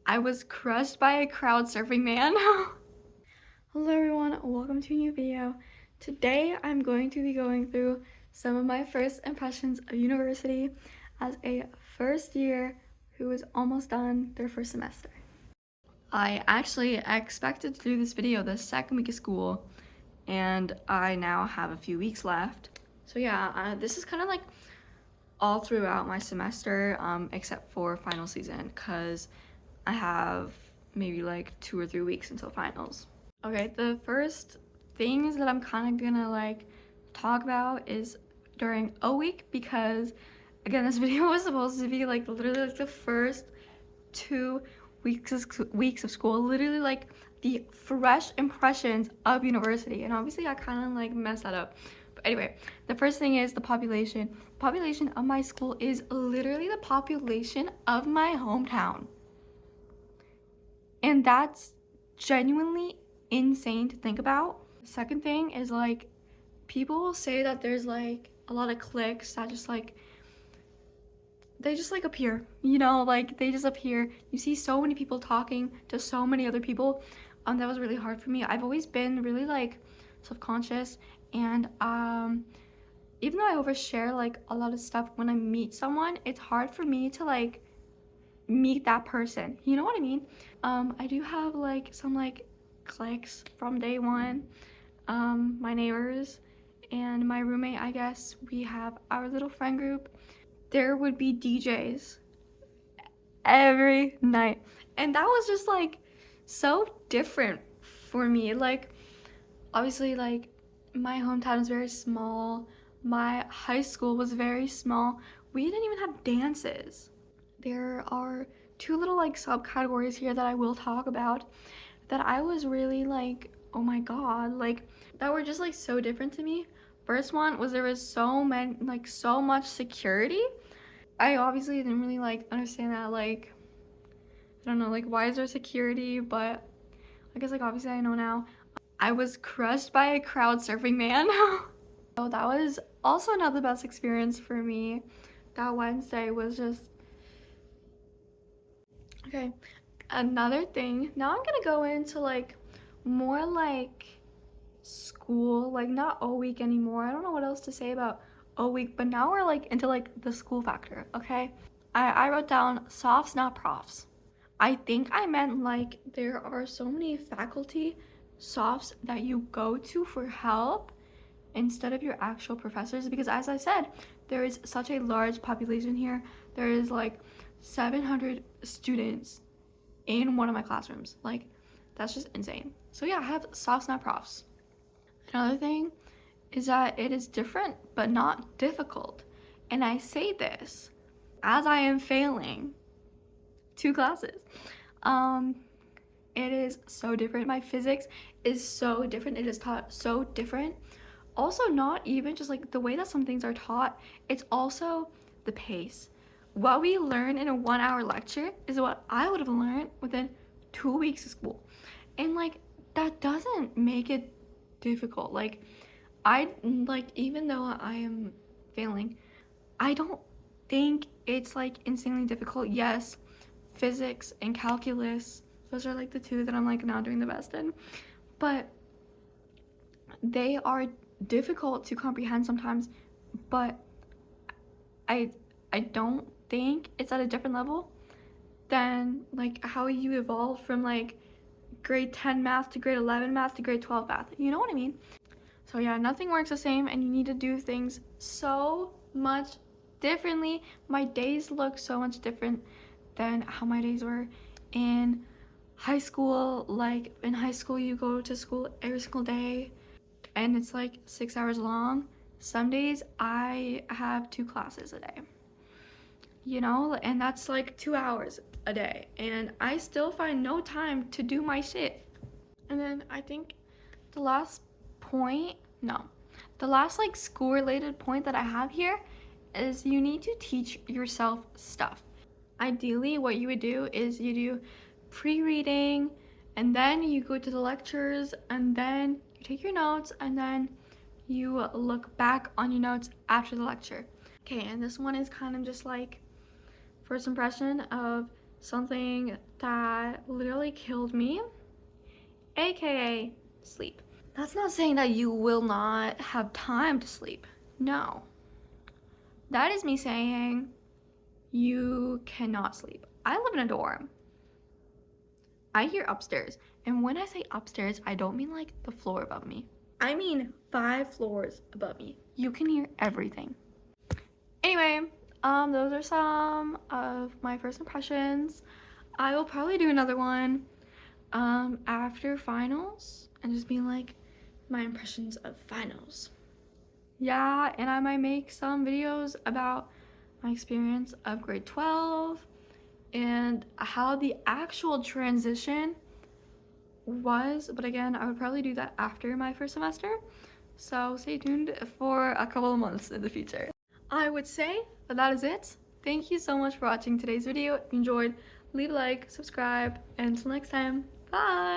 I was crushed by a crowd surfing man. Hello everyone, welcome to a new video. Today I'm going to be going through some of my first impressions of university as a first year who is almost done their first semester. I actually expected to do this video the second week of school, and I now have a few weeks left. So yeah, this is kind of like all throughout my semester, except for final season, because I have maybe like 2 or 3 weeks until finals. Okay, the first things that I'm kind of gonna like talk about is during O week, because again, this video was supposed to be like literally like the first 2 weeks of school, literally like the fresh impressions of university, and obviously I kind of like messed that up. But anyway, the first thing is the population. The population of my school is literally the population of my hometown. And that's genuinely insane to think about. The second thing is like, people will say that there's like a lot of cliques that just like, they just like appear, you know, like they just appear. You see so many people talking to so many other people. That was really hard for me. I've always been really like self-conscious, and even though I overshare like a lot of stuff when I meet someone, it's hard for me to like meet that person, you know what I mean? I do have like some like cliques from day one. My neighbors and my roommate, I guess, we have our little friend group. There would be DJs every night, and that was just like so different for me. Like obviously like my hometown is very small, my high school was very small, we didn't even have dances. There are 2 little like subcategories here that I will talk about that I was really like, oh my god, like that were just like so different to me. First one was there was so much security. I obviously didn't really like understand that, like I don't know, like why is there security, but I guess like obviously I know now. I was crushed by a crowd surfing man. So that was also not the best experience for me. That Wednesday was just okay. Another thing, now I'm gonna go into like more like school, like not O week anymore. I don't know what else to say about O week, but now we're like into like the school factor, okay? I wrote down softs, not profs. I think I meant like there are so many faculty softs that you go to for help instead of your actual professors, because as I said, there is such a large population here. There is like 700 students in one of my classrooms. Like that's just insane. So yeah, I have softs, not profs. Another thing is that it is different but not difficult, and I say this as I am failing 2 classes. It is so different. My physics is so different. It is taught so different. Also, not even just like the way that some things are taught, it's also the pace. What we learn in a 1-hour lecture is what I would have learned within 2 weeks of school. And like that doesn't make it difficult. Like I like, even though I am failing, I don't think it's like insanely difficult. Yes, physics and calculus, those are like the 2 that I'm like not doing the best in, but they are difficult to comprehend sometimes. But I don't think it's at a different level than like how you evolve from like grade 10 math to grade 11 math to grade 12 math, you know what I mean? So yeah, nothing works the same, and you need to do things so much differently. My days look so much different than how my days were in high school. Like in high school you go to school every single day and it's like 6 hours long. Some days I have 2 classes a day, you know, and that's like 2 hours a day, and I still find no time to do my shit. And then I think the last point, no, the last like school related point that I have here is you need to teach yourself stuff. Ideally what you would do is you do pre-reading, and then you go to the lectures, and then you take your notes, and then you look back on your notes after the lecture. Okay, and this one is kind of just like first impression of something that literally killed me, aka sleep. That's not saying that you will not have time to sleep. No. That is me saying you cannot sleep. I live in a dorm. I hear upstairs. And when I say upstairs, I don't mean like the floor above me. I mean 5 floors above me. You can hear everything. Anyway, those are some of my first impressions. I will probably do another one after finals and just being like my impressions of finals. Yeah, and I might make some videos about my experience of grade 12 and how the actual transition was, but again, I would probably do that after my first semester, so stay tuned for a couple of months in the future. I would say that is it. Thank you so much for watching today's video. If you enjoyed, leave a like, subscribe, and until next time, bye!